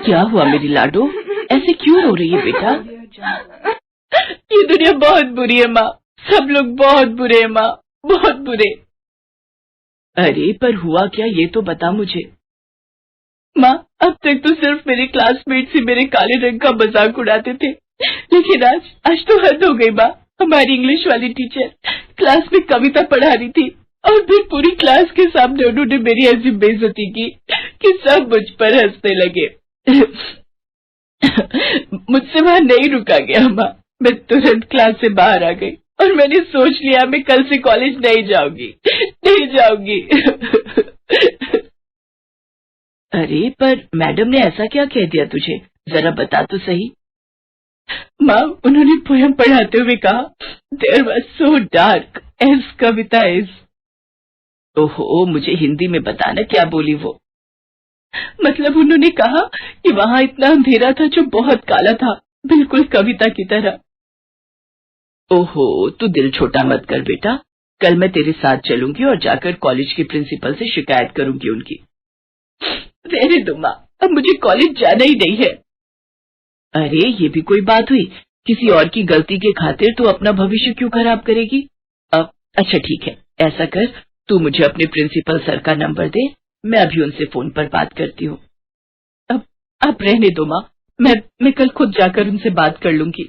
क्या हुआ मेरी लाडो, ऐसे क्यों रो रही है बेटा? ये दुनिया बहुत बुरी है माँ, सब लोग बहुत बुरे हैं माँ, बहुत बुरे। अरे पर हुआ क्या, ये तो बता मुझे। माँ अब तक तो सिर्फ मेरे क्लासमेट्स ही मेरे काले रंग का मजाक उड़ाते थे, लेकिन आज तो हद हो गई माँ। हमारी इंग्लिश वाली टीचर क्लास में कविता पढ़ा रही थी और फिर पूरी क्लास के सामने उन्होंने मेरी ऐसी बेइज्जती की कि सब मुझ पर हंसने लगे। मुझसे वहां नहीं रुका गया माँ, मैं तुरंत क्लास से बाहर आ गई और मैंने सोच लिया मैं कल से कॉलेज नहीं जाऊंगी, नहीं जाऊंगी। अरे पर मैडम ने ऐसा क्या कह दिया तुझे, जरा बता तो सही। माँ उन्होंने पोयम पढ़ाते हुए कहा, there was so dark as कविता इज। ओहो, मुझे हिंदी में बताना क्या बोली वो। मतलब उन्होंने कहा कि वहां इतना अंधेरा था जो बहुत काला था, बिल्कुल कविता की तरह। ओहो, तू दिल छोटा मत कर बेटा, कल मैं तेरे साथ चलूंगी और जाकर कॉलेज के प्रिंसिपल से शिकायत करूंगी उनकी। रहने दो माँ, अब मुझे कॉलेज जाना ही नहीं है। अरे ये भी कोई बात हुई, किसी और की गलती के खातिर तू अपना भविष्य क्यों खराब करेगी। अब अच्छा ठीक है, ऐसा कर तू मुझे अपने प्रिंसिपल सर का नंबर दे, मैं अभी उनसे फोन पर बात करती हूँ। अब रहने दो माँ, मैं कल खुद जाकर उनसे बात कर लूंगी।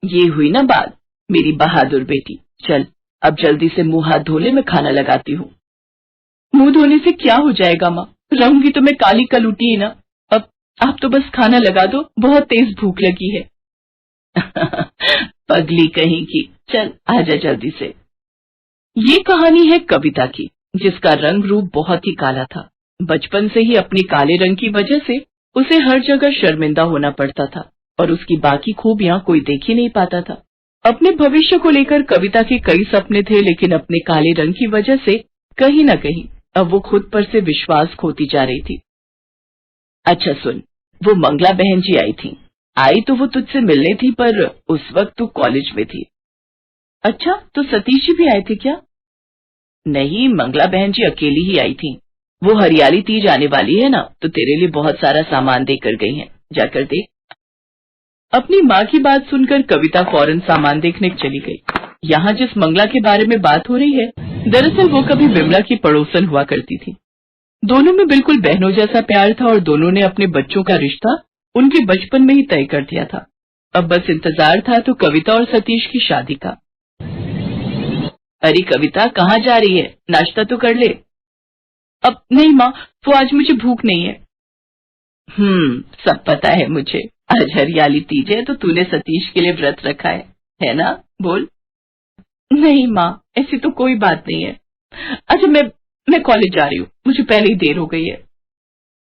ये हुई ना बात मेरी बहादुर बेटी। चल अब जल्दी से मुंह हाथ धो ले, मैं खाना लगाती हूँ। मुंह धोने से क्या हो जाएगा माँ, रहूंगी तो मैं काली कलूटी ही ना। अब आप तो बस खाना लगा दो, बहुत तेज भूख लगी है। पगली कहीं की, चल आजा जल्दी से। ये कहानी है कविता की, जिसका रंग रूप बहुत ही काला था। बचपन से ही अपने काले रंग की वजह से उसे हर जगह शर्मिंदा होना पड़ता था और उसकी बाकी खूबियां कोई देख ही नहीं पाता था। अपने भविष्य को लेकर कविता के कई सपने थे, लेकिन अपने काले रंग की वजह से कहीं न कहीं अब वो खुद पर से विश्वास खोती जा रही थी। अच्छा सुन, वो मंगला बहन जी आई थी। आई तो वो तुझसे मिलने थी, पर उस वक्त तू कॉलेज में थी। अच्छा, तो सतीश जी भी आए थे क्या? नहीं, मंगला बहन जी अकेली ही आई थी। वो हरियाली तीज आने वाली है ना, तो तेरे लिए बहुत सारा सामान देकर गई हैं, जाकर देख। अपनी माँ की बात सुनकर कविता फौरन सामान देखने चली गई। यहाँ जिस मंगला के बारे में बात हो रही है, दरअसल वो कभी विमला की पड़ोसन हुआ करती थी। दोनों में बिल्कुल बहनों जैसा प्यार था और दोनों ने अपने बच्चों का रिश्ता उनके बचपन में ही तय कर दिया था। अब बस इंतजार था तो कविता और सतीश की शादी का। अरे कविता, कहाँ जा रही है, नाश्ता तो कर ले। अब नहीं माँ, वो आज मुझे भूख नहीं है। सब पता है मुझे, आज हरियाली तीज है तो तूने सतीश के लिए व्रत रखा है ना? बोल। नहीं माँ, ऐसी तो कोई बात नहीं है। अच्छा मैं कॉलेज जा रही हूँ, मुझे पहले ही देर हो गई है।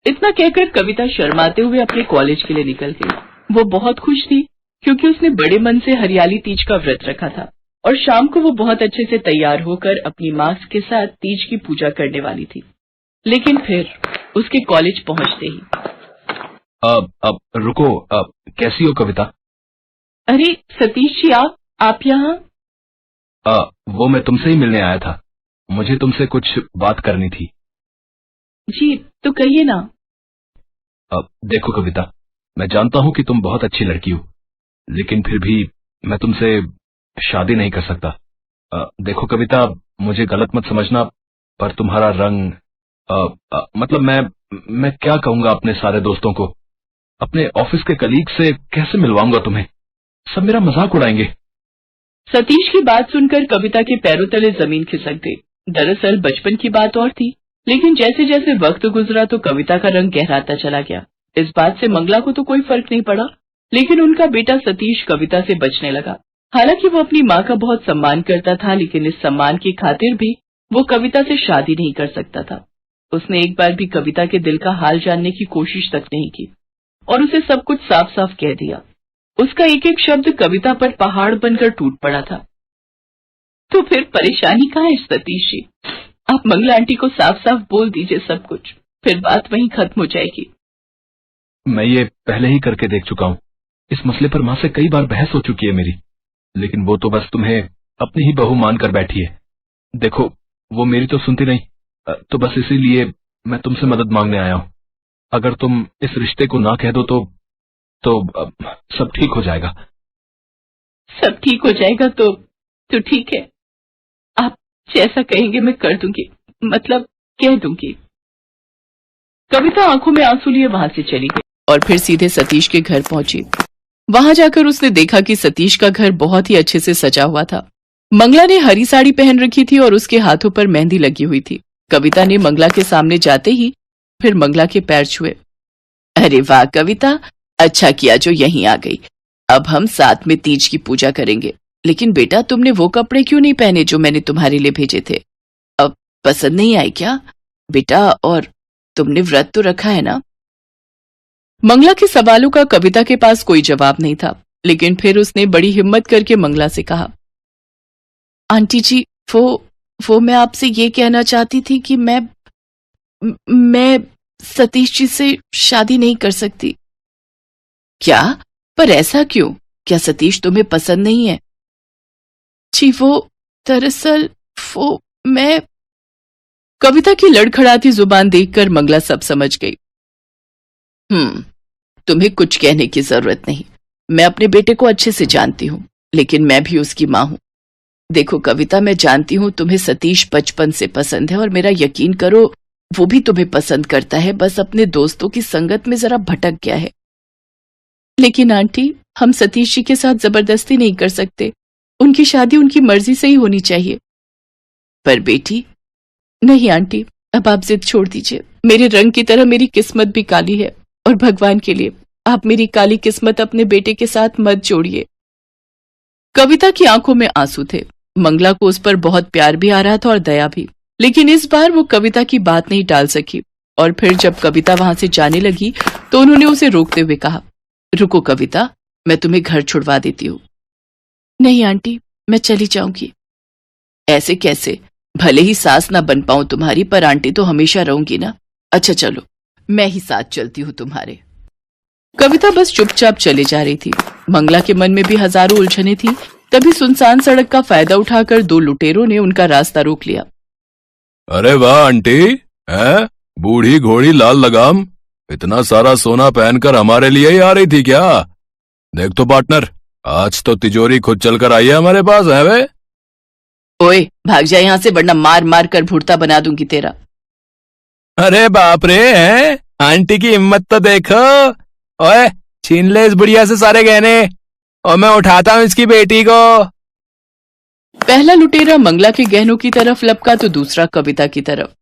इतना कहकर कविता शर्माते हुए अपने कॉलेज के लिए निकल गई। वो बहुत खुश थी क्योंकि उसने बड़े मन से हरियाली तीज का व्रत रखा था और शाम को वो बहुत अच्छे से तैयार होकर अपनी माँ के साथ तीज की पूजा करने वाली थी। लेकिन फिर उसके कॉलेज पहुंचते ही अब रुको, कैसी हो कविता? अरे सतीश जी, आप यहाँ? वो मैं तुमसे ही मिलने आया था, मुझे तुमसे कुछ बात करनी थी। जी तो कहिए ना। देखो कविता, मैं जानता हूँ कि तुम बहुत अच्छी लड़की हो, लेकिन फिर भी मैं तुमसे शादी नहीं कर सकता। देखो कविता, मुझे गलत मत समझना, पर तुम्हारा रंग मतलब मैं क्या कहूँगा अपने सारे दोस्तों को, अपने ऑफिस के कलीग से कैसे मिलवाऊंगा तुम्हें, सब मेरा मजाक उड़ाएंगे। सतीश की बात सुनकर कविता के पैरों तले जमीन खिसक गई। दरअसल बचपन की बात और थी, लेकिन जैसे जैसे वक्त गुजरा तो कविता का रंग गहराता चला गया। इस बात से मंगला को तो कोई फर्क नहीं पड़ा, लेकिन उनका बेटा सतीश कविता से बचने लगा। हालांकि वो अपनी माँ का बहुत सम्मान करता था, लेकिन इस सम्मान की खातिर भी वो कविता से शादी नहीं कर सकता था। उसने एक बार भी कविता के दिल का हाल जानने की कोशिश तक नहीं की और उसे सब कुछ साफ साफ कह दिया। उसका एक एक शब्द कविता पर पहाड़ बनकर टूट पड़ा था। तो फिर परेशानी कहाँ है सतीश जी? आप मंगला आंटी को साफ साफ बोल दीजिए सब कुछ, फिर बात वहीं खत्म हो जाएगी। मैं ये पहले ही करके देख चुका हूँ, इस मसले पर माँ से कई बार बहस हो चुकी है मेरी, लेकिन वो तो बस तुम्हें अपनी ही बहू मानकर बैठी है। देखो वो मेरी तो सुनती नहीं, तो बस इसीलिए मैं तुमसे मदद मांगने आया हूँ। अगर तुम इस रिश्ते को ना कह दो तो सब ठीक हो जाएगा। सब ठीक हो जाएगा तो ठीक है। आप जैसा कहेंगे मैं कर दूंगी, मतलब कह दूंगी। कविता आंखों में आंसू लिए वहां से चली गई और फिर सीधे सतीश के घर पहुंची। वहां जाकर उसने देखा कि सतीश का घर बहुत ही अच्छे से सजा हुआ था। मंगला ने हरी साड़ी पहन रखी थी और उसके हाथों पर मेहंदी लगी हुई थी। कविता ने मंगला के सामने जाते ही फिर मंगला के पैर छुए। अरे वाह कविता, अच्छा किया जो यहीं आ गई। अब हम साथ में तीज की पूजा करेंगे। लेकिन बेटा, तुमने वो कपड़े क्यों नहीं पहने जो मैंने तुम्हारे लिए भेजे थे? अब पसंद नहीं आई क्या बेटा? और तुमने व्रत तो रखा है ना? मंगला के सवालों का कविता के पास कोई जवाब नहीं था, लेकिन फिर उसने बड़ी हिम्मत करके मंगला से कहा, आंटी जी, वो मैं आपसे ये कहना चाहती थी कि मैं सतीश जी से शादी नहीं कर सकती। क्या? पर ऐसा क्यों? क्या सतीश तुम्हें पसंद नहीं है? जी दरअसल मैं। कविता की लड़खड़ाती जुबान देखकर मंगला सब समझ गई। तुम्हें कुछ कहने की जरूरत नहीं। मैं अपने बेटे को अच्छे से जानती हूं, लेकिन मैं भी उसकी मां हूं। देखो कविता, मैं जानती हूं तुम्हें सतीश बचपन से पसंद है और मेरा यकीन करो वो भी तुम्हें पसंद करता है, बस अपने दोस्तों की संगत में जरा भटक गया है। लेकिन आंटी, हम सतीश जी के साथ जबरदस्ती नहीं कर सकते। उनकी शादी उनकी मर्जी से ही होनी चाहिए। पर बेटी, नहीं आंटी, अब आप जिद छोड़ दीजिए। मेरे रंग की तरह मेरी किस्मत भी काली है और भगवान के लिए आप मेरी काली किस्मत अपने बेटे के साथ मत जोड़िए। कविता की आंखों में आंसू थे। मंगला को उस पर बहुत प्यार भी आ रहा था और दया भी, लेकिन इस बार वो कविता की बात नहीं टाल सकी। और फिर जब कविता वहां से जाने लगी तो उन्होंने उसे रोकते हुए कहा, रुको कविता, मैं तुम्हें घर छुड़वा देती हूँ। नहीं आंटी, मैं चली जाऊंगी। ऐसे कैसे? भले ही सास ना बन पाऊं तुम्हारी, पर आंटी तो हमेशा रहूंगी ना। अच्छा चलो, मैं ही साथ चलती हूँ तुम्हारे। कविता बस चुपचाप चले जा रही थी। मंगला के मन में भी हजारों उलझने थी। तभी सुनसान सड़क का फायदा उठाकर दो लुटेरों ने उनका रास्ता रोक लिया। अरे वाह आंटी, है बूढ़ी घोड़ी लाल लगाम, इतना सारा सोना पहनकर हमारे लिए ही आ रही थी क्या? देख तो पार्टनर, आज तो तिजोरी खुद चलकर आई है हमारे पास, है वे? ओए भाग जा यहाँ से, वरना मार मार कर भुर्ता बना दूंगी तेरा। अरे बाप रे, हैं? आंटी की हिम्मत तो देखो। ओए, छीन ले इस बुढ़िया से सारे गहने और मैं उठाता हूँ इसकी बेटी को। पहला लुटेरा मंगला के गहनों की तरफ लपका तो दूसरा कविता की तरफ।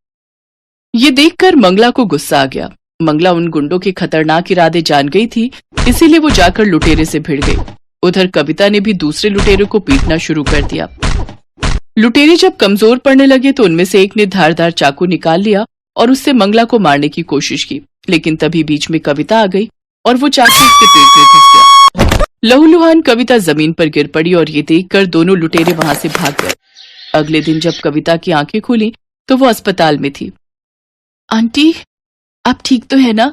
ये देखकर मंगला को गुस्सा आ गया। मंगला उन गुंडों के खतरनाक इरादे जान गई थी, इसीलिए वो जाकर लुटेरे से भिड़ गई। उधर कविता ने भी दूसरे लुटेरे को पीटना शुरू कर दिया। लुटेरे जब कमजोर पड़ने लगे तो उनमें से एक ने धारदार चाकू निकाल लिया और उससे मंगला को मारने की कोशिश की, लेकिन तभी बीच में कविता आ गई और वो चाकू उसके पेट में घुस गया। लहूलुहान कविता जमीन पर गिर पड़ी और ये देखकर दोनों लुटेरे वहां से भाग गए। अगले दिन जब कविता की आंखें खुली तो वो अस्पताल में थी। आंटी, आप ठीक तो है ना?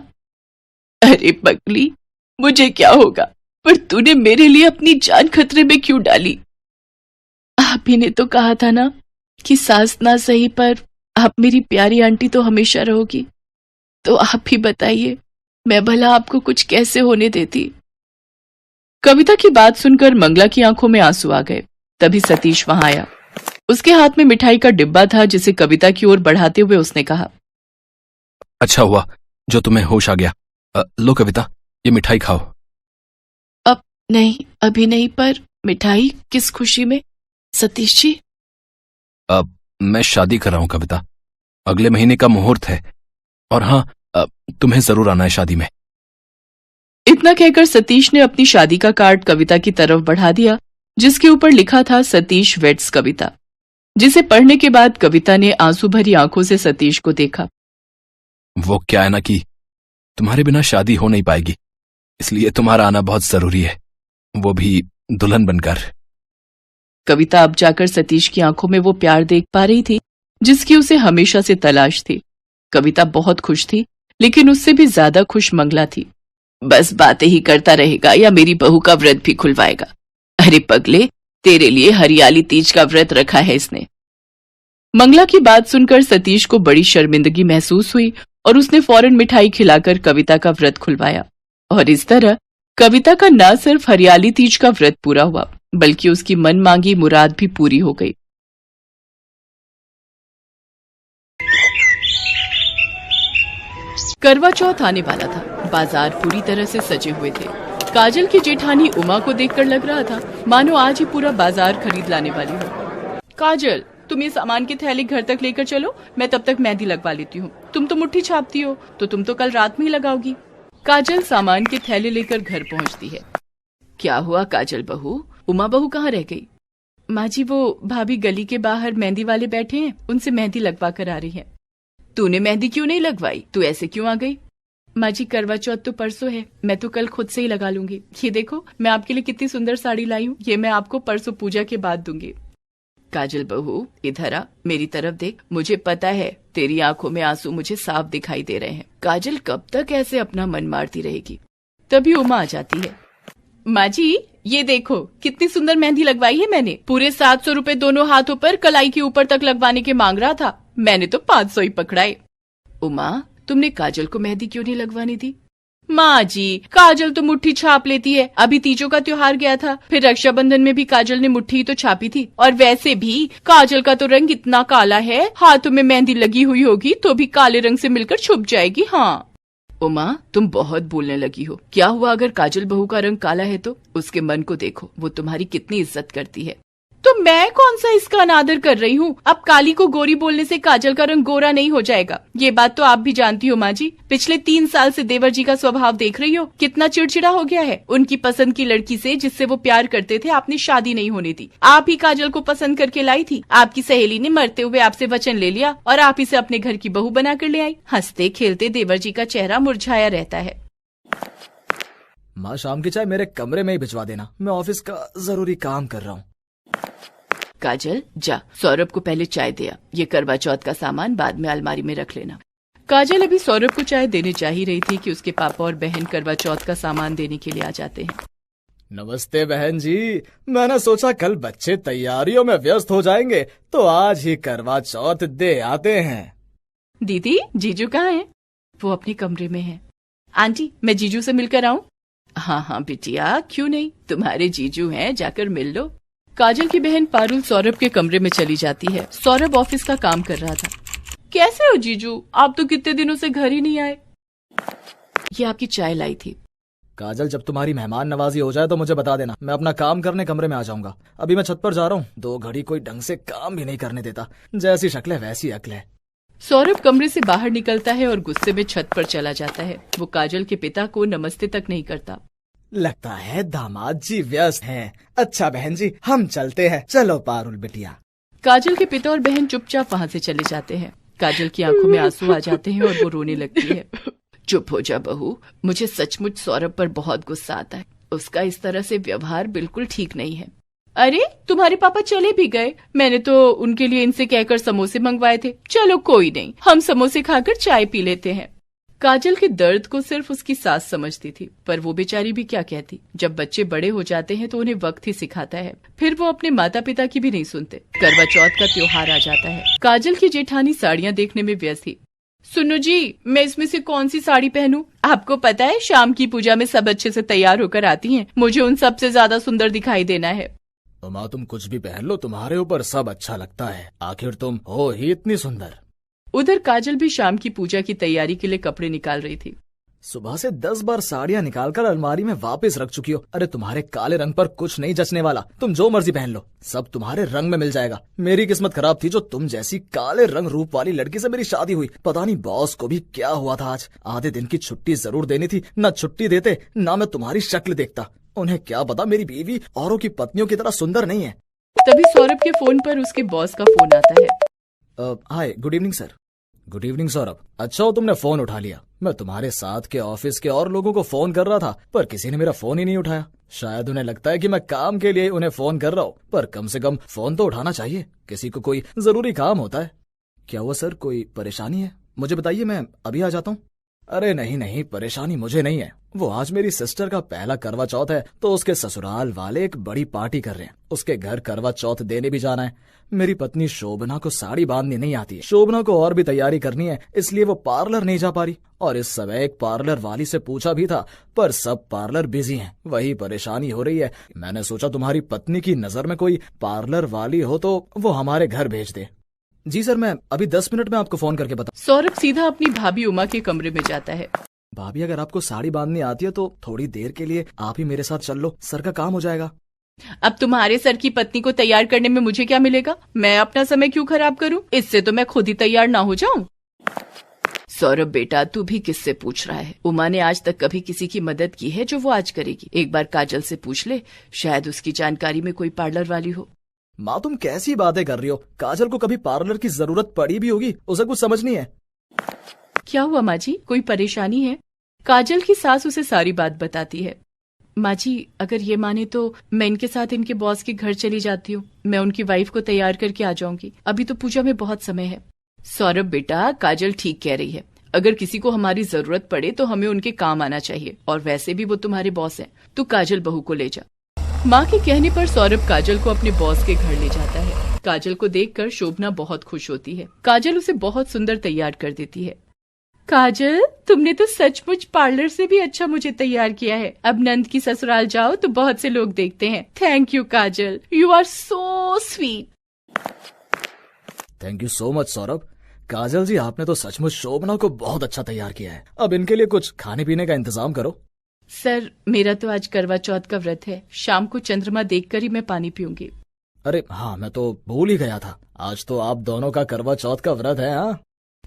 अरे पगली, मुझे क्या होगा, पर तूने मेरे लिए अपनी जान खतरे में क्यों डाली? आप ही ने तो कहा था ना कि सास ना सही, पर आप मेरी प्यारी आंटी तो हमेशा रहोगी। तो आप ही बताइए, मैं भला आपको कुछ कैसे होने देती? कविता की बात सुनकर मंगला की आंखों में आंसू आ गए। तभी सतीश वहां आया। उसके हाथ में मिठाई का डिब्बा था, जिसे कविता की ओर बढ़ाते हुए उसने कहा, अच्छा हुआ जो तुम्हें होश आ गया। लो कविता, ये मिठाई खाओ। अब नहीं, अभी नहीं, पर मिठाई किस खुशी में सतीश जी? अब मैं शादी कर रहा हूं कविता, अगले महीने का मुहूर्त है, और हाँ, तुम्हें जरूर आना है शादी में। इतना कहकर सतीश ने अपनी शादी का कार्ड कविता की तरफ बढ़ा दिया, जिसके ऊपर लिखा था सतीश वेड्स कविता, जिसे पढ़ने के बाद कविता ने आंसू भरी आंखों से सतीश को देखा। वो क्या है ना कि तुम्हारे बिना शादी हो नहीं पाएगी, इसलिए तुम्हारा आना बहुत जरूरी है, वो भी दुल्हन बनकर। कविता अब जाकर सतीश की आंखों में वो प्यार देख पा रही थी जिसकी उसे हमेशा से तलाश थी। कविता बहुत खुश थी, लेकिन उससे भी ज्यादा खुश मंगला थी। बस बातें ही करता रहेगा या मेरी बहू का व्रत भी खुलवाएगा। अरे पगले, तेरे लिए हरियाली तीज का व्रत रखा है इसने। मंगला की बात सुनकर सतीश को बड़ी शर्मिंदगी महसूस हुई और उसने फौरन मिठाई खिलाकर कविता का व्रत खुलवाया। और इस तरह कविता का न सिर्फ हरियाली तीज का व्रत पूरा हुआ, बल्कि उसकी मन मांगी मुराद भी पूरी हो गई। करवा चौथ आने वाला था। बाजार पूरी तरह से सजे हुए थे। काजल की जेठानी उमा को देखकर लग रहा था मानो आज ही पूरा बाजार खरीद लाने वाली हो। काजल, तुम ये सामान की थैली घर तक लेकर चलो, मैं तब तक मेहंदी लगवा लेती हूँ। तुम तो मुट्ठी छापती हो, तो तुम तो कल रात में ही लगाओगी। काजल सामान की थैली लेकर घर पहुँचती है। क्या हुआ काजल बहू, उमा बहू कहाँ रह गई? माँ जी, वो भाभी गली के बाहर मेहंदी वाले बैठे हैं, उनसे मेहंदी लगवा कर आ रही है। तूने मेहंदी क्यों नहीं लगवाई? तू ऐसे क्यों आ गई? माँ जी, करवा चौथ तो परसों है, मैं तो कल खुद से ही लगा लूंगी। ये देखो, मैं आपके लिए कितनी सुंदर साड़ी लाई हूँ, ये मैं आपको परसों पूजा के बाद दूंगी। काजल बहू, इधर आ, मेरी तरफ देख। मुझे पता है तेरी आंखों में आंसू मुझे साफ दिखाई दे रहे हैं। काजल कब तक ऐसे अपना मन मारती रहेगी? तभी उमा आ जाती है। माँ जी, ये देखो कितनी सुंदर मेहंदी लगवाई है मैंने। पूरे 700 रुपए दोनों हाथों पर कलाई के ऊपर तक लगवाने के मांग रहा था, मैंने तो 500 ही पकड़ाए। उमा, तुमने काजल को मेहंदी क्यों नहीं लगवानी दी? माँ जी, काजल तो मुट्ठी छाप लेती है। अभी तीजों का त्योहार गया था, फिर रक्षाबंधन में भी काजल ने मुट्ठी तो छापी थी। और वैसे भी काजल का तो रंग इतना काला है, हाथों में मेहंदी लगी हुई होगी तो भी काले रंग से मिलकर छुप जाएगी। हाँ उमा, तुम बहुत बोलने लगी हो। क्या हुआ अगर काजल बहू का रंग काला है तो? उसके मन को देखो, वो तुम्हारी कितनी इज्जत करती है। तो मैं कौन सा इसका अनादर कर रही हूँ? अब काली को गोरी बोलने से काजल का रंग गोरा नहीं हो जाएगा, ये बात तो आप भी जानती हो माँ जी। पिछले 3 साल से देवर जी का स्वभाव देख रही हो, कितना चिड़चिड़ा हो गया है। उनकी पसंद की लड़की से जिससे वो प्यार करते थे आपने शादी नहीं होने दी। आप ही काजल को पसंद करके लाई थी। आपकी सहेली ने मरते हुए आपसे वचन ले लिया और आप इसे अपने घर की बहू बना कर ले आई। हंसते खेलते देवर जी का चेहरा मुरझाया रहता है। माँ, शाम की चाय मेरे कमरे में ही भिजवा देना, मैं ऑफिस का जरूरी काम कर रहा हूँ। काजल, जा सौरभ को पहले चाय दे आ। ये करवा चौथ का सामान बाद में अलमारी में रख लेना। काजल अभी सौरभ को चाय देने जा ही रही थी कि उसके पापा और बहन करवा चौथ का सामान देने के लिए आ जाते हैं। नमस्ते बहन जी, मैंने सोचा कल बच्चे तैयारियों में व्यस्त हो जाएंगे तो आज ही करवा चौथ दे आते हैं। दीदी, जीजू कहाँ हैं? वो अपने कमरे में हैं। आंटी, मैं जीजू से मिलकर आऊं? हाँ हाँ बिटिया, क्यों नहीं, तुम्हारे जीजू हैं, जाकर मिल लो। काजल की बहन पारुल सौरभ के कमरे में चली जाती है। सौरभ ऑफिस का काम कर रहा था। कैसे हो जीजू, आप तो कितने दिनों से घर ही नहीं आए। ये आपकी चाय लाई थी। काजल, जब तुम्हारी मेहमान नवाजी हो जाए तो मुझे बता देना, मैं अपना काम करने कमरे में आ जाऊंगा। अभी मैं छत पर जा रहा हूँ, 2 घड़ी कोई ढंग से काम भी नहीं करने देता। जैसी शक्ल है वैसी अक्ल है। सौरभ कमरे से बाहर निकलता है और गुस्से में छत पर चला जाता है। वो काजल के पिता को नमस्ते तक नहीं करता। लगता है दामाद जी व्यस्त हैं। अच्छा बहन जी, हम चलते हैं। चलो पारुल बिटिया। काजल के पिता और बहन चुपचाप वहाँ से चले जाते हैं। काजल की आंखों में आंसू आ जाते हैं और वो रोने लगती है। चुप हो जा बहू, मुझे सचमुच सौरभ पर बहुत गुस्सा आता है। उसका इस तरह से व्यवहार बिल्कुल ठीक नहीं है। अरे, तुम्हारे पापा चले भी गए, मैंने तो उनके लिए इनसे कहकर समोसे मंगवाए थे। चलो कोई नहीं, हम समोसे खाकर चाय पी लेते हैं। काजल के दर्द को सिर्फ उसकी सास समझती थी, पर वो बेचारी भी क्या कहती। जब बच्चे बड़े हो जाते हैं तो उन्हें वक्त ही सिखाता है, फिर वो अपने माता पिता की भी नहीं सुनते। करवा चौथ का त्योहार आ जाता है। काजल की जेठानी साड़ियाँ देखने में व्यस्त थी। सुनो जी, मैं इसमें से कौन सी साड़ी पहनूं? आपको पता है शाम की पूजा में सब अच्छे से तैयार होकर आती हैं, मुझे उन सबसे ज्यादा सुंदर दिखाई देना है। माँ, तुम कुछ भी पहन लो, तुम्हारे ऊपर सब अच्छा लगता है, आखिर तुम हो ही इतनी सुंदर। उधर काजल भी शाम की पूजा की तैयारी के लिए कपड़े निकाल रही थी। सुबह से 10 बार साड़ियाँ निकालकर अलमारी में वापस रख चुकी हो। अरे तुम्हारे काले रंग पर कुछ नहीं जचने वाला, तुम जो मर्जी पहन लो, सब तुम्हारे रंग में मिल जाएगा। मेरी किस्मत खराब थी जो तुम जैसी काले रंग रूप वाली लड़की से मेरी शादी हुई। पता नहीं बॉस को भी क्या हुआ था आज, आधे दिन की छुट्टी जरूर देनी थी, न छुट्टी देते न मैं तुम्हारी शक्ल देखता। उन्हें क्या पता मेरी बीवी औरों की पत्नियों की तरह सुंदर नहीं है। तभी सौरभ के फोन पर उसके बॉस का फोन आता है। Hi, good evening sir. Good evening Saurabh, अच्छा हो तुमने फोन उठा लिया। मैं तुम्हारे साथ के ऑफिस के और लोगों को फोन कर रहा था, पर किसी ने मेरा फोन ही नहीं उठाया। शायद उन्हें लगता है कि मैं काम के लिए उन्हें फोन कर रहा हूँ, पर कम से कम फोन तो उठाना चाहिए, किसी को कोई जरूरी काम होता है। क्या हुआ सर, कोई परेशानी है? मुझे बताइए, मैं अभी आ जाता हूँ। अरे नहीं नहीं, परेशानी मुझे नहीं है। वो आज मेरी सिस्टर का पहला करवा चौथ है, तो उसके ससुराल वाले एक बड़ी पार्टी कर रहे हैं। उसके घर करवा चौथ देने भी जाना है। मेरी पत्नी शोभना को साड़ी बांधनी नहीं आती है। शोभना को और भी तैयारी करनी है, इसलिए वो पार्लर नहीं जा पा रही। और इस समय एक पार्लर वाली से पूछा भी था, पर सब पार्लर बिजी हैं। वही परेशानी हो रही है। मैंने सोचा तुम्हारी पत्नी की नजर में कोई पार्लर वाली हो तो वो हमारे घर भेज दे। जी सर, मैं अभी 10 मिनट में आपको फोन करके बता। सौरभ सीधा अपनी भाभी उमा के कमरे में जाता है। भाभी, अगर आपको साड़ी बांधनी आती है तो थोड़ी देर के लिए आप ही मेरे साथ चल लो, सर का काम हो जाएगा। अब तुम्हारे सर की पत्नी को तैयार करने में मुझे क्या मिलेगा? मैं अपना समय क्यों खराब करूं? इससे तो मैं खुद ही तैयार ना हो जाऊं। सौरभ बेटा, तू भी किससे पूछ रहा है? उमा ने आज तक कभी किसी की मदद की है जो वो आज करेगी? एक बार काजल से पूछ ले, शायद उसकी जानकारी में कोई पार्लर वाली हो। माँ, तुम कैसी बातें कर रही हो? काजल को कभी पार्लर की जरूरत पड़ी भी होगी, उसे कुछ समझ नहीं है। क्या हुआ माँ जी, कोई परेशानी है? काजल की सास उसे सारी बात बताती है। माँ जी, अगर ये माने तो मैं इनके साथ इनके बॉस के घर चली जाती हूँ। मैं उनकी वाइफ को तैयार करके आ जाऊंगी। अभी तो पूजा में बहुत समय है। सौरभ बेटा, काजल ठीक कह रही है। अगर किसी को हमारी जरूरत पड़े तो हमें उनके काम आना चाहिए, और वैसे भी वो तुम्हारे बॉस हैं। तू काजल बहू को ले जा। माँ के कहने पर सौरभ काजल को अपने बॉस के घर ले जाता है। काजल को देखकर शोभना बहुत खुश होती है। काजल उसे बहुत सुंदर तैयार कर देती है। काजल, तुमने तो सचमुच पार्लर से भी अच्छा मुझे तैयार किया है। अब नंद की ससुराल जाओ तो बहुत से लोग देखते हैं। Thank you Kajal, you are so sweet. Thank you so much Saurabh. Kajal ji, आपने तो सचमुच शोभना को बहुत अच्छा तैयार किया है। अब इनके लिए कुछ खाने पीने का इंतजाम करो। सर, मेरा तो आज करवा चौथ का व्रत है। शाम को चंद्रमा देखकर ही मैं पानी पीऊंगी। अरे हाँ, मैं तो भूल ही गया था, आज तो आप दोनों का करवा चौथ का व्रत है। हाँ,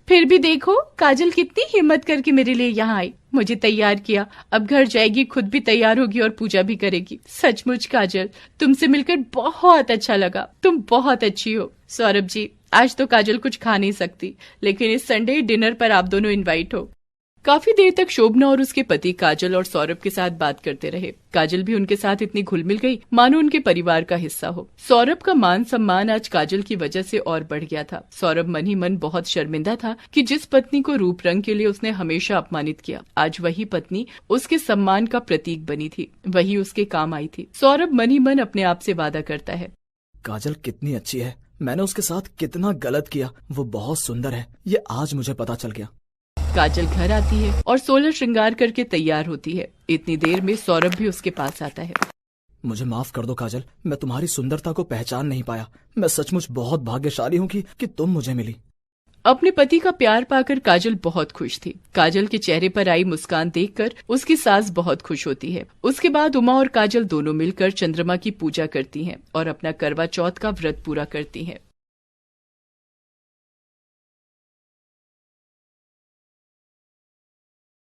फिर भी देखो काजल कितनी हिम्मत करके मेरे लिए यहाँ आई, मुझे तैयार किया। अब घर जाएगी, खुद भी तैयार होगी और पूजा भी करेगी। सचमुच काजल, तुमसे मिलकर बहुत अच्छा लगा। तुम बहुत अच्छी हो। सौरभ जी, आज तो काजल कुछ खा नहीं सकती, लेकिन इस संडे डिनर पर आप दोनों इनवाइट हो। काफी देर तक शोभना और उसके पति काजल और सौरभ के साथ बात करते रहे। काजल भी उनके साथ इतनी घुल मिल गई मानो उनके परिवार का हिस्सा हो। सौरभ का मान सम्मान आज काजल की वजह से और बढ़ गया था। सौरभ मन ही मन बहुत शर्मिंदा था कि जिस पत्नी को रूप रंग के लिए उसने हमेशा अपमानित किया, आज वही पत्नी उसके सम्मान का प्रतीक बनी थी, वही उसके काम आई थी। सौरभ मन ही मन अपने आप से वादा करता है, काजल कितनी अच्छी है, मैंने उसके साथ कितना गलत किया। वो बहुत सुंदर है, ये आज मुझे पता चल गया। काजल घर आती है और 16 श्रृंगार करके तैयार होती है। इतनी देर में सौरभ भी उसके पास आता है। मुझे माफ कर दो काजल, मैं तुम्हारी सुंदरता को पहचान नहीं पाया। मैं सचमुच बहुत भाग्यशाली हूँ कि तुम मुझे मिली। अपने पति का प्यार पाकर काजल बहुत खुश थी। काजल के चेहरे पर आई मुस्कान देखकर उसकी सास बहुत खुश होती है। उसके बाद उमा और काजल दोनों मिलकर चंद्रमा की पूजा करती हैं और अपना करवा चौथ का व्रत पूरा करती हैं।